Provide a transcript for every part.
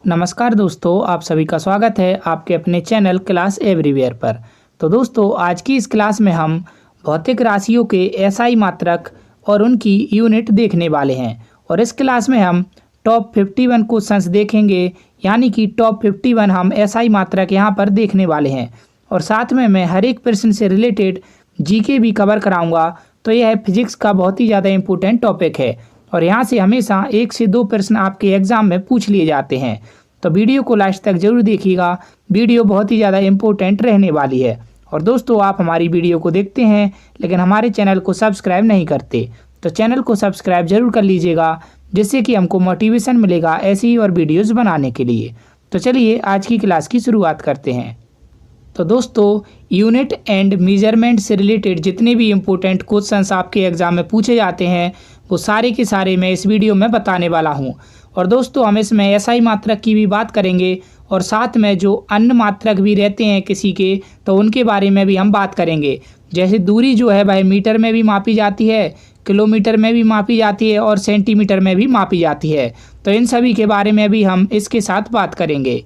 नमस्कार दोस्तों, आप सभी का स्वागत है आपके अपने चैनल क्लास एवरीवेयर पर। तो दोस्तों, आज की इस क्लास में हम भौतिक राशियों के एसआई मात्रक और उनकी यूनिट देखने वाले हैं। और इस क्लास में हम टॉप 51 क्वेश्चंस देखेंगे, यानी कि टॉप 51 हम एसआई मात्रक यहाँ पर देखने वाले हैं। और साथ में मैं हर एक प्रश्न से रिलेटेड जीके भी कवर कराऊंगा। तो यह फिजिक्स का बहुत ही ज़्यादा इम्पोर्टेंट टॉपिक है और यहाँ से हमेशा 1 से 2 प्रश्न आपके एग्जाम में पूछ लिए जाते हैं। तो वीडियो को लास्ट तक जरूर देखिएगा, वीडियो बहुत ही ज़्यादा इम्पोर्टेंट रहने वाली है। और दोस्तों, आप हमारी वीडियो को देखते हैं लेकिन हमारे चैनल को सब्सक्राइब नहीं करते, तो चैनल को सब्सक्राइब जरूर कर लीजिएगा, जिससे कि हमको मोटिवेशन मिलेगा ऐसी ही और वीडियोज़ बनाने के लिए। तो चलिए आज की क्लास की शुरुआत करते हैं। तो दोस्तों, यूनिट एंड मेजरमेंट से रिलेटेड जितने भी इम्पोर्टेंट क्वेश्चंस आपके एग्जाम में पूछे जाते हैं वो सारे के सारे मैं इस वीडियो में बताने वाला हूं। और दोस्तों, हम इसमें एसआई मात्रक की भी बात करेंगे और साथ में जो अन्य मात्रक भी रहते हैं किसी के, तो उनके बारे में भी हम बात करेंगे। जैसे दूरी जो है वह मीटर में भी मापी जाती है, किलोमीटर में भी मापी जाती है और सेंटीमीटर में भी मापी जाती है। तो इन सभी के बारे में भी हम इसके साथ बात करेंगे।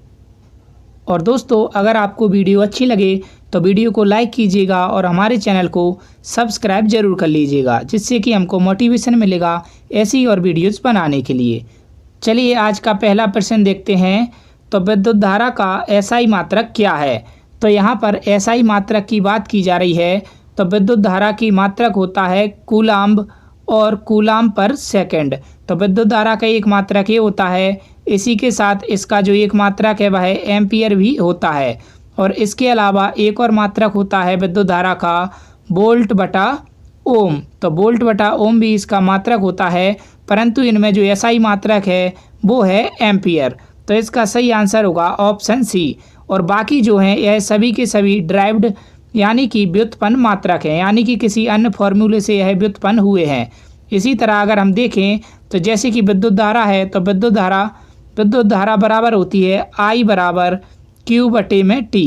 और दोस्तों, अगर आपको वीडियो अच्छी लगे तो वीडियो को लाइक कीजिएगा और हमारे चैनल को सब्सक्राइब जरूर कर लीजिएगा, जिससे कि हमको मोटिवेशन मिलेगा ऐसी और वीडियोस बनाने के लिए। चलिए आज का पहला प्रश्न देखते हैं। तो विद्युत धारा का एसआई मात्रक क्या है? तो यहाँ पर एसआई मात्रक की बात की जा रही है। तो विद्युत धारा की मात्रक होता है कूलाम्ब और कूलाम्ब पर सेकंड। तो विद्युत धारा का एक मात्रक ये होता है, इसी के साथ इसका जो एक मात्रक है वह एम्पियर भी होता है। और इसके अलावा एक और मात्रक होता है विद्युत धारा का वोल्ट बटा ओम। तो वोल्ट बटा ओम भी इसका मात्रक होता है, परंतु इनमें जो एसआई मात्रक है वो है एम्पियर। तो इसका सही आंसर होगा ऑप्शन सी। और बाकी जो हैं यह सभी के सभी ड्राइव्ड यानी कि व्युत्पन्न मात्रक हैं, यानी कि किसी अन्य फॉर्मूले से यह व्युत्पन्न हुए हैं। इसी तरह अगर हम देखें तो जैसे कि विद्युत धारा है, तो विद्युत धारा बराबर होती है I बराबर Q बटे में T।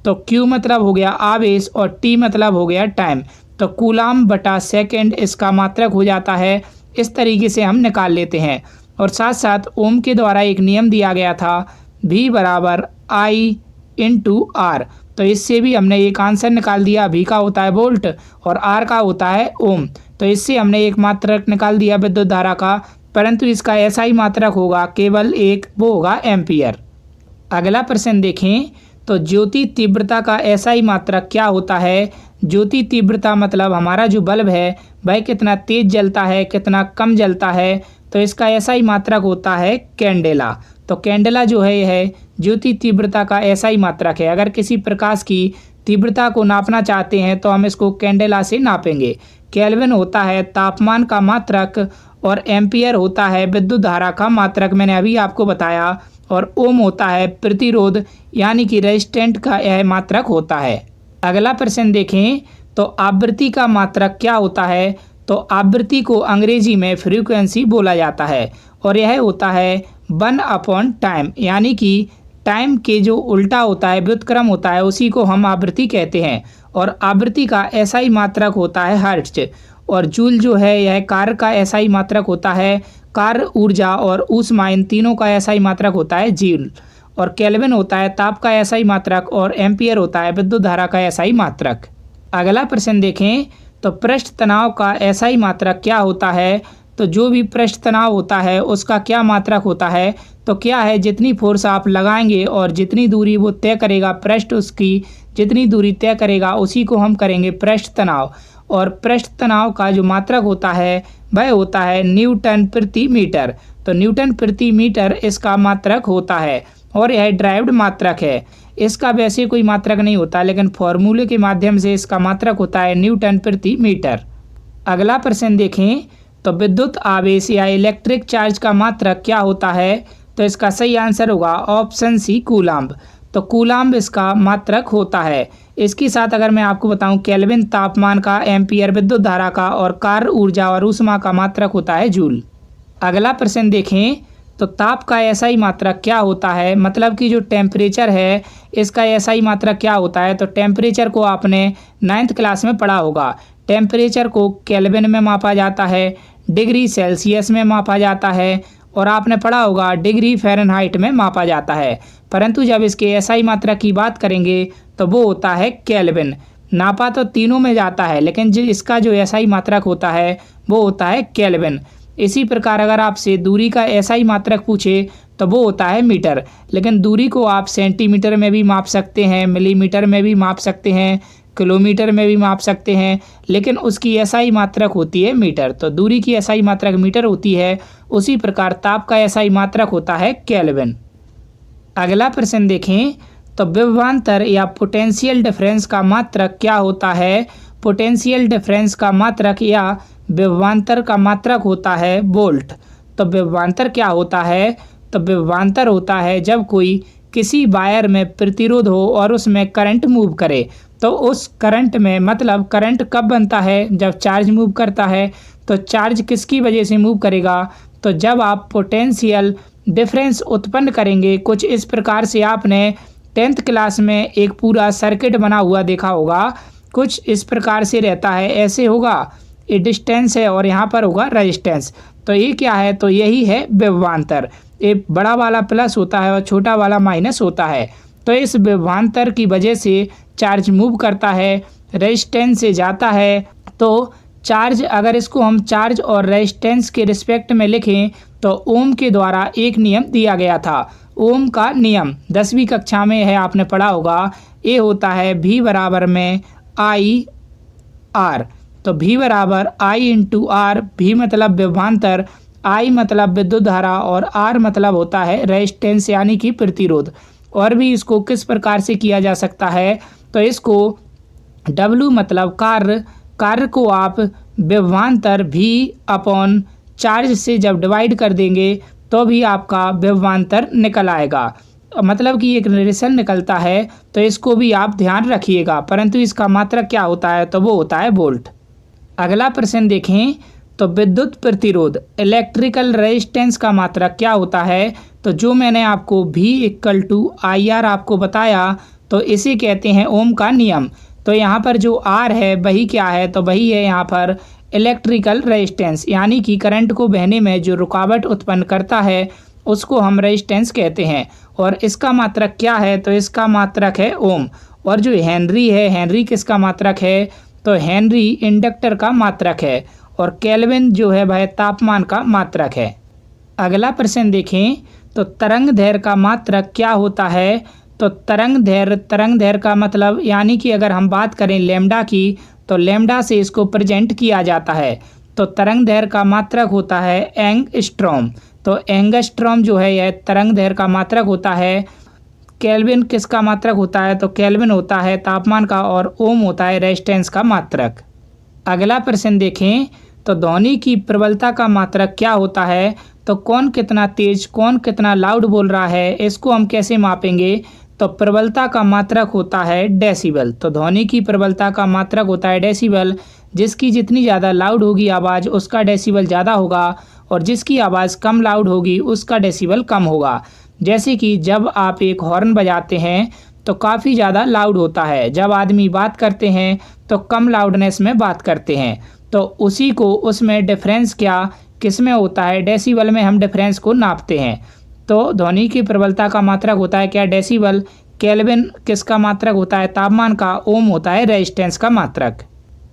तो Q मतलब हो गया आवेश और T मतलब हो गया टाइम। तो कूलाम्ब बटा सेकंड इसका मात्रक हो जाता है। इस तरीके से हम निकाल लेते हैं। और साथ साथ ओम के द्वारा एक नियम दिया गया था, V बराबर I इंटू R। तो इससे भी हमने एक आंसर निकाल दिया। V का होता है वोल्ट और R का होता है ओम। तो इससे हमने एक मात्रक निकाल दिया विद्युत धारा का, परंतु इसका एसआई मात्रक होगा केवल एक, वो होगा एम्पियर। अगला प्रश्न देखें। तो ज्योति तीव्रता का एसआई मात्रक क्या होता है? ज्योति तीव्रता मतलब हमारा जो बल्ब है वह कितना तेज जलता है, कितना कम जलता है। तो इसका एसआई मात्रक होता है कैंडेला। तो कैंडेला जो है यह ज्योति तीव्रता का एसआई मात्रक है। अगर किसी प्रकाश की तीव्रता को नापना चाहते हैं तो हम इसको कैंडेला से नापेंगे। केल्विन होता है तापमान का मात्रक और एम्पियर होता है विद्युत धारा का मात्रक, मैंने अभी आपको बताया। और ओम होता है प्रतिरोध यानी कि रेजिस्टेंट का यह मात्रक होता है। अगला प्रश्न देखें। तो आवृत्ति का मात्रक क्या होता है? तो आवृत्ति को अंग्रेजी में फ्रीक्वेंसी बोला जाता है और यह होता है 1/टाइम, यानी कि टाइम के जो उल्टा होता है, व्युत्क्रम होता है, उसी को हम आवृत्ति कहते हैं। और आवृत्ति का एसआई मात्रक होता है हर्ट्ज। और जूल जो है यह कार्य का एसआई मात्रक होता है। कार्य, ऊर्जा और ऊष्मा इन तीनों का एसआई मात्रक होता है जूल। और केल्विन होता है ताप का एसआई मात्रक और एम्पियर होता है विद्युत धारा का एसआई मात्रक। अगला प्रश्न देखें। तो पृष्ठ तनाव का एसआई मात्रक क्या होता है? तो जो भी पृष्ठ तनाव होता है उसका क्या मात्रक होता है? तो क्या है, जितनी फोर्स आप लगाएंगे और जितनी दूरी वो तय करेगा, पृष्ठ उसकी जितनी दूरी तय करेगा उसी को हम करेंगे पृष्ठ तनाव। और पृष्ठ तनाव का जो मात्रक होता है वह होता है न्यूटन प्रति मीटर। तो न्यूटन प्रति मीटर इसका मात्रक होता है और यह ड्राइव्ड मात्रक है। इसका वैसे कोई मात्रक नहीं होता, लेकिन फॉर्मूले के माध्यम से इसका मात्रक होता है न्यूटन प्रति मीटर। अगला प्रश्न देखें। तो विद्युत आवेश या इलेक्ट्रिक चार्ज का मात्रक क्या होता है? तो इसका सही आंसर होगा ऑप्शन सी कूलाम्ब। तो कूलाम्ब इसका मात्रक होता है। इसके साथ अगर मैं आपको बताऊं, केल्विन तापमान का, एम्पियर विद्युत धारा का और कार्य, ऊर्जा और ऊष्मा का मात्रक होता है जूल। अगला प्रश्न देखें। तो ताप का एसआई मात्रक क्या होता है? मतलब कि जो टेम्परेचर है इसका एसआई मात्रक क्या होता है? तो टेम्परेचर को आपने 9th क्लास में पढ़ा होगा। टेम्परेचर को केल्विन में मापा जाता है, डिग्री सेल्सियस में मापा जाता है और आपने पढ़ा होगा डिग्री फ़ारेनहाइट में मापा जाता है, परंतु जब इसके एसआई मात्रक की बात करेंगे तो वो होता है केल्विन। नापा तो तीनों में जाता है, लेकिन जो इसका जो एसआई मात्रक होता है वो होता है केल्विन। इसी प्रकार अगर आपसे दूरी का एसआई मात्रक पूछे तो वो होता है मीटर, लेकिन दूरी को आप सेंटीमीटर में भी माप सकते हैं, मिलीमीटर में भी माप सकते हैं, किलोमीटर में भी माप सकते हैं, लेकिन उसकी एसआई मात्रक होती है मीटर। तो दूरी की एसआई मात्रक मीटर होती है, उसी प्रकार ताप का एसआई मात्रक होता है केल्विन। अगला प्रश्न देखें तो विभवांतर या पोटेंशियल डिफरेंस का मात्रक क्या होता है। पोटेंशियल डिफरेंस का मात्रक या विभवांतर का मात्रक होता है वोल्ट। तो विभवांतर क्या होता है, तो विभवांतर होता है जब कोई किसी वायर में प्रतिरोध हो और उसमें करंट मूव करे, तो उस करंट में मतलब करंट कब बनता है, जब चार्ज मूव करता है। तो चार्ज किसकी वजह से मूव करेगा, तो जब आप पोटेंशियल डिफरेंस उत्पन्न करेंगे। कुछ इस प्रकार से आपने 10th क्लास में एक पूरा सर्किट बना हुआ देखा होगा, कुछ इस प्रकार से रहता है, ऐसे होगा, ये डिस्टेंस है और यहाँ पर होगा रेजिस्टेंस। तो ये क्या है, तो यही है विभवांतर। ये बड़ा वाला प्लस होता है और छोटा वाला माइनस होता है। तो इस विभवांतर की वजह से चार्ज मूव करता है, रेजिस्टेंस से जाता है। तो चार्ज, अगर इसको हम चार्ज और रेजिस्टेंस के रिस्पेक्ट में लिखें तो ओम के द्वारा एक नियम दिया गया था। ओम का नियम 10वीं कक्षा में है, आपने पढ़ा होगा। ये होता है V बराबर में आई आर। तो V बराबर आई इंटू आर। V मतलब विभवांतर, I मतलब विद्युत धारा और R मतलब होता है रेजिस्टेंस यानी कि प्रतिरोध। और भी इसको किस प्रकार से किया जा सकता है, तो इसको W मतलब कार्य को आप विभवांतर V अपॉन चार्ज से जब डिवाइड कर देंगे तो भी आपका विभवांतर निकल आएगा, मतलब कि एक रिलेशन निकलता है। तो इसको भी आप ध्यान रखिएगा, परंतु इसका मात्रक क्या होता है, तो वो होता है वोल्ट। अगला प्रश्न देखें तो विद्युत प्रतिरोध इलेक्ट्रिकल रेजिस्टेंस का मात्रक क्या होता है। तो जो मैंने आपको V = IR आपको बताया, तो इसे कहते हैं ओम का नियम। तो यहाँ पर जो R है वही क्या है, तो वही है यहाँ पर इलेक्ट्रिकल रेजिस्टेंस, यानी कि करंट को बहने में जो रुकावट उत्पन्न करता है उसको हम रेजिस्टेंस कहते हैं। और इसका मात्रक क्या है, तो इसका मात्रक है ओम। और जो हेनरी है, हेनरी किसका मात्रक है, तो हेनरी इंडक्टर का मात्रक है। और केल्विन जो है वह तापमान का मात्रक है। अगला प्रश्न देखें तो तरंग दैर्घ्य का मात्रक क्या होता है। तो तरंग दैर्घ्य का मतलब, यानी कि अगर हम बात करें लैम्डा की, तो लैम्डा से इसको प्रेजेंट किया जाता है। तो तरंग दैर्घ्य का मात्रक होता है एंगस्ट्रॉम। तो एंगस्ट्रॉम जो है यह तरंग दैर्घ्य का मात्रक होता है। केल्विन किसका मात्रक होता है, तो केल्विन होता है तापमान का और ओम होता है रेजिस्टेंस का मात्रक। अगला प्रश्न देखें तो ध्वनि की प्रबलता का मात्रक क्या होता है। तो कौन कितना तेज, कौन कितना लाउड बोल रहा है, इसको हम कैसे मापेंगे, तो प्रबलता का मात्रक होता है डेसिबल। तो ध्वनि की प्रबलता का मात्रक होता है डेसिबल। जिसकी जितनी ज़्यादा लाउड होगी आवाज़ उसका डेसिबल ज़्यादा होगा, और जिसकी आवाज़ कम लाउड होगी उसका डेसिबल कम होगा। जैसे कि जब आप एक हॉर्न बजाते हैं तो काफ़ी ज़्यादा लाउड होता है, जब आदमी बात करते हैं तो कम लाउडनेस में बात करते हैं। तो उसी को उसमें डिफरेंस क्या किस में होता है, डेसिबल में हम डिफरेंस को नापते हैं। तो ध्वनि की प्रबलता का मात्रक होता है क्या, डेसिबल। केल्विन किसका मात्रक होता है, तापमान का। ओम होता है रेजिस्टेंस का मात्रक।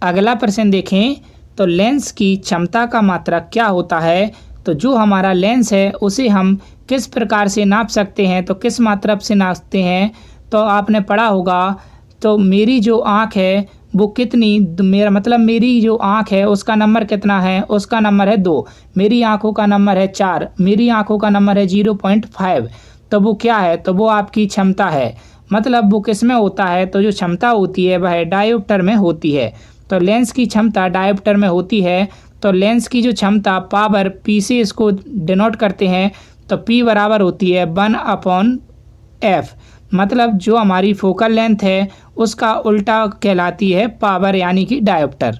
अगला प्रश्न देखें तो लेंस की क्षमता का मात्रक क्या होता है। तो जो हमारा लेंस है उसे हम किस प्रकार से नाप सकते हैं, तो किस मात्रक से नापते हैं, तो आपने पढ़ा होगा। तो मेरी जो आँख है वो कितनी, मेरा मतलब मेरी जो आँख है उसका नंबर कितना है, उसका नंबर है 2। मेरी आँखों का नंबर है 4, मेरी आँखों का नंबर है 0.5। तो वो क्या है, तो वो आपकी क्षमता है। मतलब वो किस में होता है, तो जो क्षमता होती है वह डायोप्टर में होती है। तो लेंस की क्षमता डायोप्टर में होती है। तो लेंस की जो क्षमता पावर P से इसको डिनोट करते हैं। तो P बराबर होती है 1/f। मतलब जो हमारी फोकल लेंथ है उसका उल्टा कहलाती है पावर, यानी कि डायोप्टर।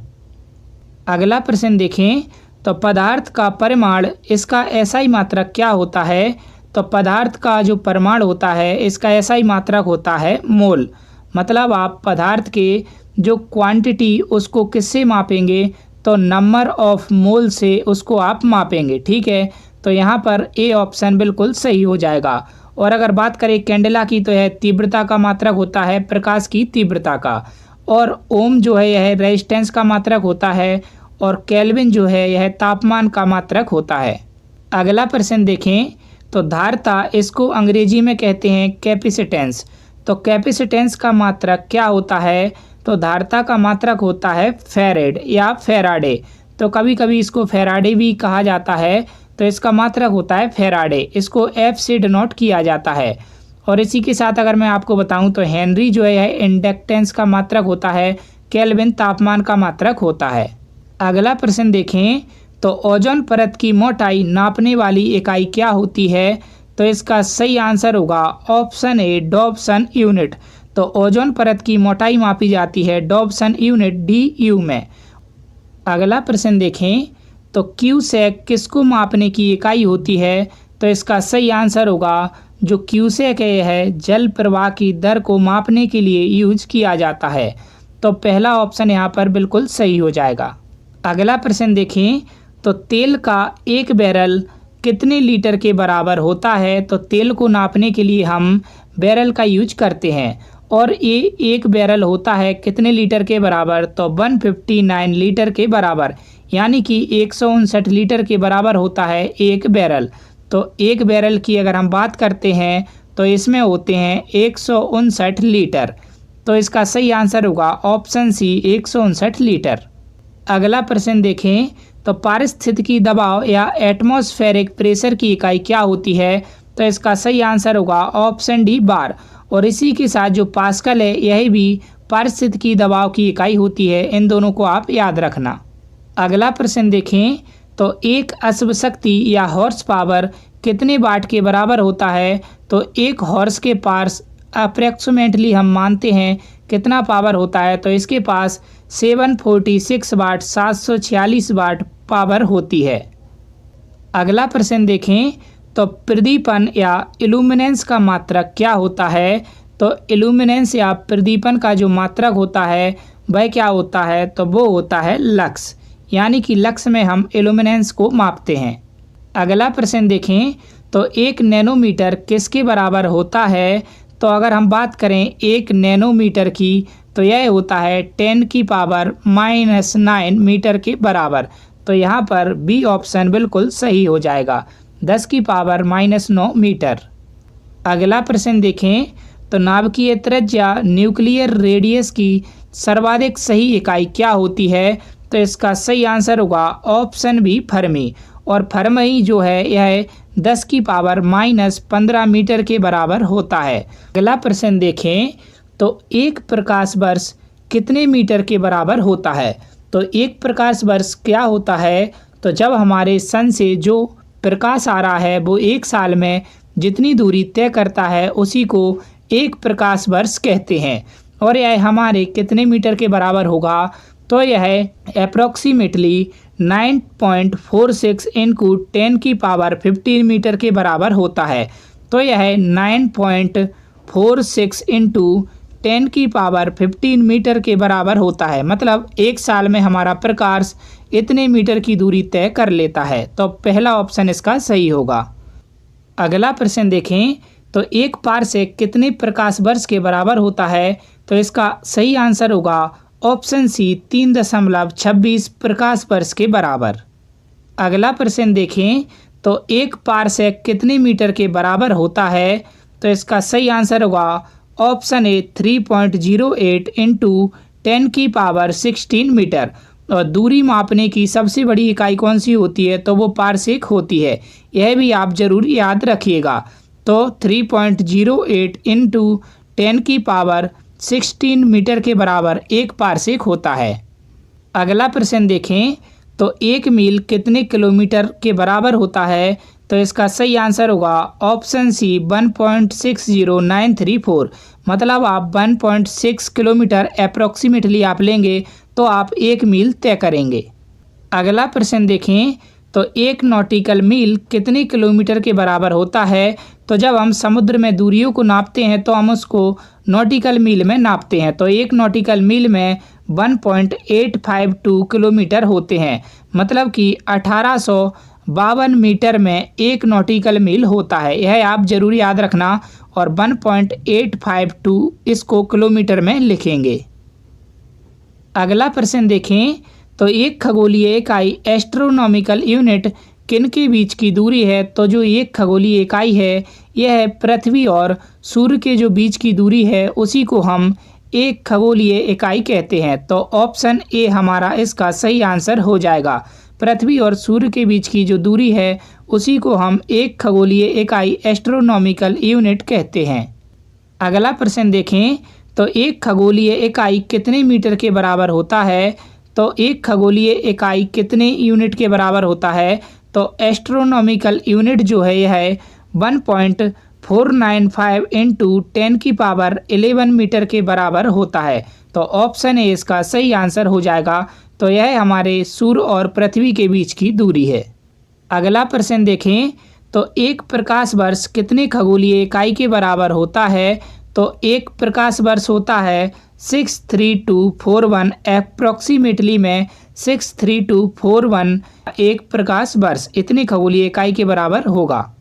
अगला प्रश्न देखें तो पदार्थ का परिमाण, इसका एसआई मात्रक क्या होता है। तो पदार्थ का जो परिमाण होता है इसका एसआई मात्रक होता है मोल। मतलब आप पदार्थ के जो क्वांटिटी उसको किससे मापेंगे, तो नंबर ऑफ मोल से उसको आप मापेंगे, ठीक है। तो तो यहाँ पर ए ऑप्शन बिल्कुल सही हो जाएगा। और अगर बात करें कैंडेला की तो यह तीव्रता का मात्रक होता है, प्रकाश की तीव्रता का। और ओम जो है यह रेजिस्टेंस का मात्रक होता है और केल्विन जो है यह तापमान का मात्रक होता है। अगला प्रश्न देखें तो धारिता, इसको अंग्रेजी में कहते हैं कैपेसिटेंस। तो कैपेसिटेंस का मात्रक क्या होता है? तो धारिता का मात्रक होता है फेरेड या फेराडे। तो कभी कभी इसको फेराडे भी कहा जाता है। तो इसका मात्रक होता है फेराडे, इसको एफ से डिनोट किया जाता है। और इसी के साथ अगर मैं आपको बताऊं तो हेनरी जो है यह इंडक्टेंस का मात्रक होता है, केल्विन तापमान का मात्रक होता है। अगला प्रश्न देखें तो ओजोन परत की मोटाई नापने वाली इकाई क्या होती है? तो इसका सही आंसर होगा ऑप्शन ए, डॉब्सन यूनिट। तो ओजोन परत की मोटाई मापी जाती है डॉब्सन यूनिट DU में। अगला प्रश्न देखें तो क्यूसेक किसको मापने की इकाई होती है? तो इसका सही आंसर होगा जो क्यूसेक है जल प्रवाह की दर को मापने के लिए यूज किया जाता है। तो पहला ऑप्शन यहाँ पर बिल्कुल सही हो जाएगा। अगला प्रश्न देखें तो तेल का एक बैरल कितने लीटर के बराबर होता है? तो तेल को नापने के लिए हम बैरल का यूज करते हैं और ये एक बैरल होता है कितने लीटर के बराबर? तो 159 लीटर के बराबर, यानी कि 159 लीटर के बराबर होता है एक बैरल। तो एक बैरल की अगर हम बात करते हैं तो इसमें होते हैं 159 लीटर। तो इसका सही आंसर होगा ऑप्शन सी, 159 लीटर। अगला प्रश्न देखें तो पारिस्थितिकी दबाव या एटमॉस्फेरिक प्रेशर की इकाई क्या होती है? तो इसका सही आंसर होगा ऑप्शन डी, बार। और इसी के साथ जो पास्कल है यह भी पारिस्थितिकी दबाव की इकाई होती है। इन दोनों को आप याद रखना। अगला प्रश्न देखें तो एक अश्व शक्ति या हॉर्स पावर कितने वाट के बराबर होता है? तो एक हॉर्स के पास अप्रॉक्सीमेटली हम मानते हैं कितना पावर होता है? तो इसके पास 746 वाट, 746 वाट पावर होती है। अगला प्रश्न देखें तो प्रदीपन या इल्यूमिनेंस का मात्रक क्या होता है? तो इल्यूमिनेंस या प्रदीपन का जो मात्रक होता है वह क्या होता है? तो वो होता है लक्स, यानी कि लक्स में हम इल्यूमिनेंस को मापते हैं। अगला प्रश्न देखें तो 1 नैनोमीटर किसके बराबर होता है? तो अगर हम बात करें 1 नैनोमीटर की तो यह होता है 10 की पावर -9 मीटर के बराबर। तो यहाँ पर बी ऑप्शन बिल्कुल सही हो जाएगा, 10 की पावर -9 मीटर। अगला प्रश्न देखें तो नाभिकीय त्रिज्या न्यूक्लियर रेडियस की सर्वाधिक सही इकाई क्या होती है? तो इसका सही आंसर होगा ऑप्शन बी, फर्मी। और फर्मी जो है यह 10 की पावर -15 मीटर के बराबर होता है। अगला प्रश्न देखें तो एक प्रकाश वर्ष कितने मीटर के बराबर होता है? तो एक प्रकाश वर्ष क्या होता है? तो जब हमारे सन से जो प्रकाश आ रहा है वो एक साल में जितनी दूरी तय करता है उसी को एक प्रकाश वर्ष कहते हैं। और यह हमारे कितने मीटर के बराबर होगा? तो यह अप्रॉक्सीमेटली 9.46 इंटू 10 की पावर 15 मीटर के बराबर होता है। तो यह 9.46 इंटू 10 की पावर 15 मीटर के बराबर होता है। मतलब एक साल में हमारा प्रकाश इतने मीटर की दूरी तय कर लेता है। तो पहला ऑप्शन इसका सही होगा। अगला प्रश्न देखें तो एक पारसेक कितने प्रकाश वर्ष के बराबर होता है? तो इसका सही आंसर होगा ऑप्शन सी, 3.26 प्रकाश वर्ष के बराबर। अगला प्रश्न देखें तो एक पारसेक कितने मीटर के बराबर होता है? तो इसका सही आंसर होगा ऑप्शन ए, 3.08 इंटू 10 की पावर 16 मीटर। और दूरी मापने की सबसे बड़ी इकाई कौन सी होती है? तो वो पारसेक होती है। यह भी आप जरूर याद रखिएगा। तो 3.08 इंटू 10 की पावर 16 मीटर के बराबर एक पारसेक होता है। अगला प्रश्न देखें तो एक मील कितने किलोमीटर के बराबर होता है? तो इसका सही आंसर होगा ऑप्शन सी, 1.60934। मतलब आप 1.6 किलोमीटर अप्रॉक्सीमेटली आप लेंगे तो आप एक मील तय करेंगे। अगला प्रश्न देखें तो एक नॉटिकल मील कितने किलोमीटर के बराबर होता है? तो जब हम समुद्र में दूरियों को नापते हैं तो हम उसको नॉटिकल मील में नापते हैं। तो एक नॉटिकल मील में 1.852 किलोमीटर होते हैं। मतलब कि 1800 52 मीटर में 1 नॉटिकल मील होता है। यह आप जरूर याद रखना और 1.852 इसको किलोमीटर में लिखेंगे। अगला प्रश्न देखें तो एक खगोलीय इकाई एस्ट्रोनॉमिकल यूनिट किन के बीच की दूरी है। तो जो एक खगोलीय इकाई है यह पृथ्वी और सूर्य के जो बीच की दूरी है उसी को हम एक खगोलीय इकाई कहते हैं। तो ऑप्शन ए हमारा इसका सही आंसर हो जाएगा। पृथ्वी और सूर्य के बीच की जो दूरी है उसी को हम एक खगोलीय इकाई एस्ट्रोनॉमिकल यूनिट कहते हैं। अगला प्रश्न देखें तो एक खगोलीय इकाई कितने मीटर के बराबर होता है। तो एक खगोलीय इकाई कितने यूनिट के बराबर होता है। तो एस्ट्रोनॉमिकल यूनिट जो है यह 1.495 इंटू 10⁻11 मीटर के बराबर होता है। तो ऑप्शन ए इसका सही आंसर हो जाएगा। तो यह हमारे सूर्य और पृथ्वी के बीच की दूरी है। अगला प्रश्न देखें तो एक प्रकाश वर्ष कितने खगोलीय इकाई के बराबर होता है। तो एक प्रकाश वर्ष होता है 63241 अप्रॉक्सीमेटली में 63241 एक प्रकाश वर्ष इतनी खगोलीय इकाई के बराबर होगा।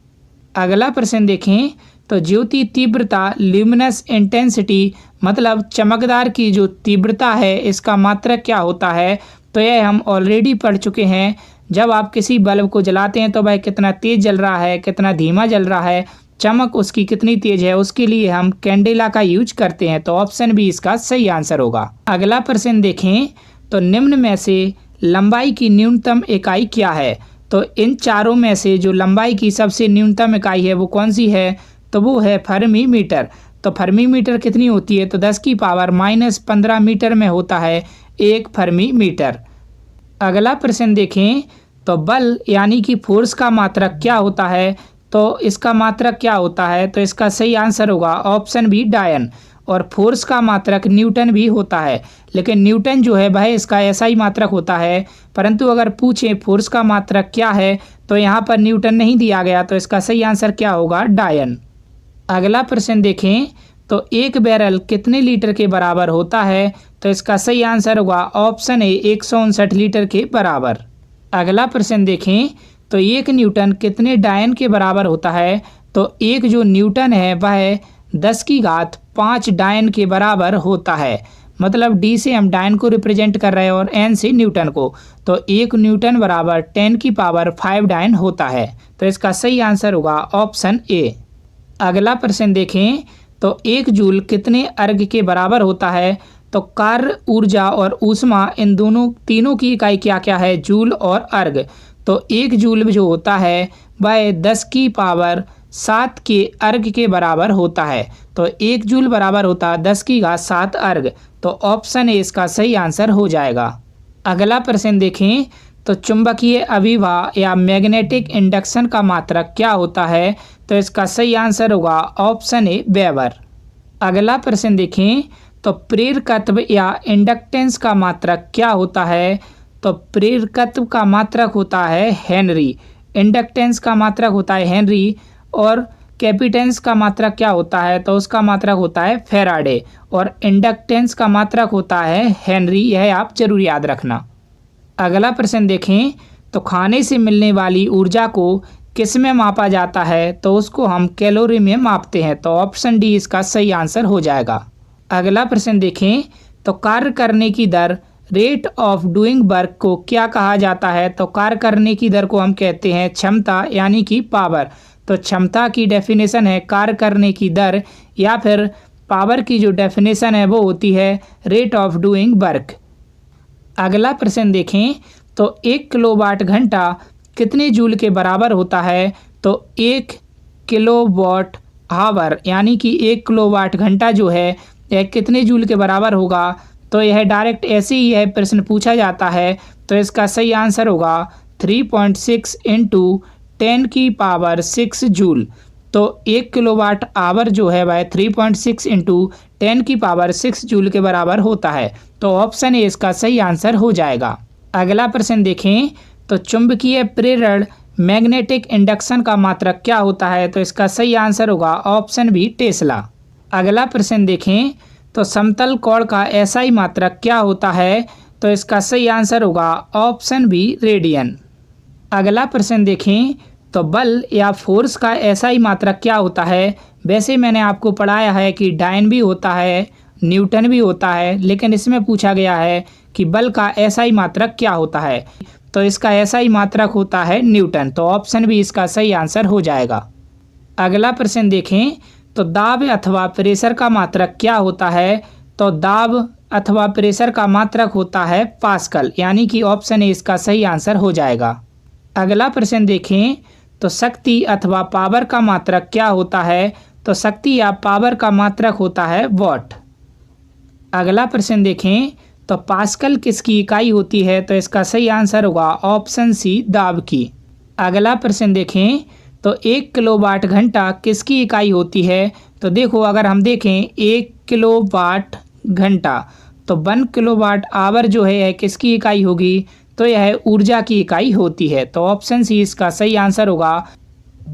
अगला प्रश्न देखें तो ज्योति तीव्रता ल्यूमिनस इंटेंसिटी मतलब चमकदार की जो तीव्रता है इसका मात्रक क्या होता है। तो यह हम ऑलरेडी पढ़ चुके हैं। जब आप किसी बल्ब को जलाते हैं तो वह कितना तेज जल रहा है, कितना धीमा जल रहा है, चमक उसकी कितनी तेज है, उसके लिए हम कैंडेला का यूज करते हैं। तो ऑप्शन बी इसका सही आंसर होगा। अगला प्रश्न देखें तो निम्न में से लंबाई की न्यूनतम इकाई क्या है। तो इन चारों में से जो लंबाई की सबसे न्यूनतम इकाई है वो कौन सी है। तो वो है फर्मी मीटर। तो फर्मी मीटर कितनी होती है। तो 10⁻−15 मीटर में होता है एक फर्मी मीटर। अगला प्रश्न देखें तो बल यानी कि फोर्स का मात्रक क्या होता है। तो इसका मात्रक क्या होता है। तो इसका सही आंसर होगा ऑप्शन बी डायन। और फोर्स का मात्रक न्यूटन भी होता है, लेकिन न्यूटन जो है वह इसका ऐसा ही मात्रक होता है। परंतु अगर पूछें फोर्स का मात्रक क्या है तो यहाँ पर न्यूटन नहीं दिया गया। तो इसका सही आंसर क्या होगा डायन। अगला प्रश्न देखें तो एक बैरल कितने लीटर के बराबर होता है। तो इसका सही आंसर होगा ऑप्शन ए 159 लीटर के बराबर। अगला प्रश्न देखें तो एक न्यूटन कितने डायन के बराबर होता है। तो एक जो न्यूटन है वह 10⁵ डायन के बराबर होता है। मतलब डी से हम डायन को रिप्रेजेंट कर रहे हैं और एन से न्यूटन को। तो एक न्यूटन बराबर 10⁵ डायन होता है। तो इसका सही आंसर होगा ऑप्शन ए। अगला प्रश्न देखें तो एक जूल कितने अर्घ के बराबर होता है। तो कार्य, ऊर्जा और ऊष्मा इन तीनों की इकाई क्या क्या है, जूल और अर्घ। तो एक जूल जो होता है वह 10⁻7 के अर्घ के बराबर होता है। तो एक जूल बराबर होता है 10⁻7 अर्घ। तो ऑप्शन ए इसका सही आंसर हो जाएगा। अगला प्रश्न देखें तो चुंबकीय अभिवाह या मैग्नेटिक इंडक्शन का मात्रक क्या होता है। तो इसका सही आंसर होगा ऑप्शन ए वेबर। अगला प्रश्न देखें तो प्रेरकत्व या इंडक्टेंस का मात्रक क्या होता है। तो प्रेरकत्व का मात्रक होता है हेनरी, इंडक्टेंस का मात्रक होता है हेनरी, और कैपिटेंस का मात्रक क्या होता है। तो उसका मात्रक होता है फेराडे, और इंडक्टेंस का मात्रक होता है हेनरी। यह आप जरूर याद रखना। अगला प्रश्न देखें तो खाने से मिलने वाली ऊर्जा को किस में मापा जाता है। तो उसको हम कैलोरी में मापते हैं। तो ऑप्शन डी इसका सही आंसर हो जाएगा। अगला प्रश्न देखें तो कार्य करने की दर, रेट ऑफ डूइंग वर्क को क्या कहा जाता है। तो कार्य करने की दर को हम कहते हैं क्षमता यानी कि पावर। तो क्षमता की डेफिनेशन है कार्य करने की दर, या फिर पावर की जो डेफिनेशन है वो होती है रेट ऑफ डूइंग वर्क। अगला प्रश्न देखें तो 1 किलोवाट घंटा कितने जूल के बराबर होता है। तो 1 किलोवाट आवर यानी कि 1 किलोवाट घंटा जो है यह कितने जूल के बराबर होगा। तो यह डायरेक्ट ऐसे ही यह प्रश्न पूछा जाता है। तो इसका सही आंसर होगा 3.6 इंटू 10⁻6 जूल। तो 1 किलोवाट आवर जो है वह 3.6 इंटू 10⁻6 जूल के बराबर होता है। तो ऑप्शन ए इसका सही आंसर हो जाएगा। अगला प्रश्न देखें तो चुंबकीय प्रेरण मैग्नेटिक इंडक्शन का मात्रक क्या होता है। तो इसका सही आंसर होगा ऑप्शन बी टेस्ला। अगला प्रश्न देखें तो समतल कोण का एसआई मात्रक क्या होता है। तो इसका सही आंसर होगा ऑप्शन बी रेडियन। अगला प्रश्न देखें तो बल या फोर्स का एसआई मात्रक क्या होता है। वैसे मैंने आपको पढ़ाया है कि डायन भी होता है, न्यूटन भी होता है, लेकिन इसमें पूछा गया है कि बल का एसआई मात्रक क्या होता है। तो इसका एसआई मात्रक होता है न्यूटन। तो ऑप्शन भी इसका सही आंसर हो जाएगा। अगला प्रश्न देखें तो दाब अथवा प्रेशर का मात्रक क्या होता है। तो दाब अथवा प्रेशर का मात्रक होता है पास्कल, यानी कि ऑप्शन ए इसका सही आंसर हो जाएगा। अगला प्रश्न देखें तो शक्ति अथवा पावर का मात्रक क्या होता है। तो शक्ति या पावर का मात्रक होता है वॉट। अगला प्रश्न देखें तो पास्कल किसकी इकाई होती है। तो इसका सही आंसर होगा ऑप्शन सी दाब की। अगला प्रश्न देखें तो 1 किलोवाट घंटा किसकी इकाई होती है। तो देखो अगर हम देखें 1 किलोवाट घंटा तो 1 किलोवाट आवर जो है किसकी इकाई होगी। तो यह ऊर्जा की इकाई होती है। तो ऑप्शन सी इसका सही आंसर होगा।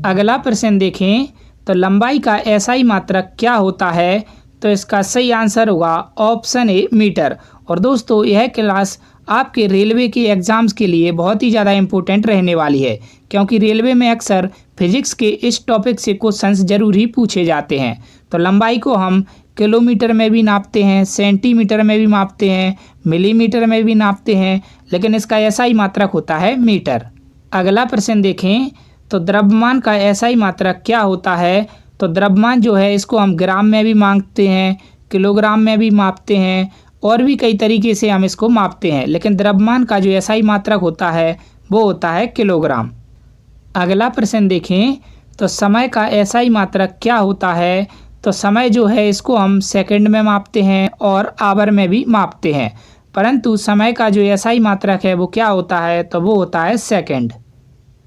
अगला प्रश्न देखें तो लंबाई का एसआई मात्रक क्या होता है। तो इसका सही आंसर होगा ऑप्शन ए मीटर। और दोस्तों यह क्लास आपके रेलवे के एग्ज़ाम्स के लिए बहुत ही ज़्यादा इम्पोर्टेंट रहने वाली है, क्योंकि रेलवे में अक्सर फिजिक्स के इस टॉपिक से क्वेश्चंस जरूर ही पूछे जाते हैं। तो लंबाई को हम किलोमीटर में भी नापते हैं, सेंटीमीटर में भी मापते हैं, मिलीमीटर में भी नापते हैं, लेकिन इसका एसआई मात्रक होता है मीटर। अगला प्रश्न देखें तो द्रव्यमान का एसआई मात्रक क्या होता है। तो द्रव्यमान जो है इसको हम ग्राम में भी मापते हैं, किलोग्राम में भी मापते हैं, और भी कई तरीके से हम इसको मापते हैं, लेकिन द्रव्यमान का जो एसआई मात्रक होता है वो होता है किलोग्राम। अगला प्रश्न देखें तो समय का एसआई मात्रक क्या होता है। तो समय जो है इसको हम सेकंड में मापते हैं और आवर में भी मापते हैं, परंतु समय का जो एसआई मात्रक है वो क्या होता है। तो वो होता है सेकंड।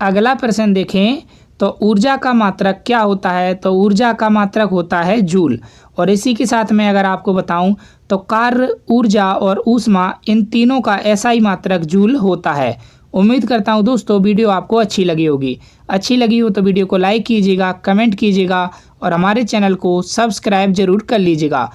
अगला प्रश्न देखें तो ऊर्जा का मात्रक क्या होता है। तो ऊर्जा का मात्रक होता है जूल। और इसी के साथ में अगर आपको बताऊं तो कार्य, ऊर्जा और ऊष्मा, इन तीनों का एसआई मात्रक जूल होता है। उम्मीद करता हूं दोस्तों वीडियो आपको अच्छी लगी होगी। अच्छी लगी हो तो वीडियो को लाइक कीजिएगा, कमेंट कीजिएगा और हमारे चैनल को सब्सक्राइब जरूर कर लीजिएगा।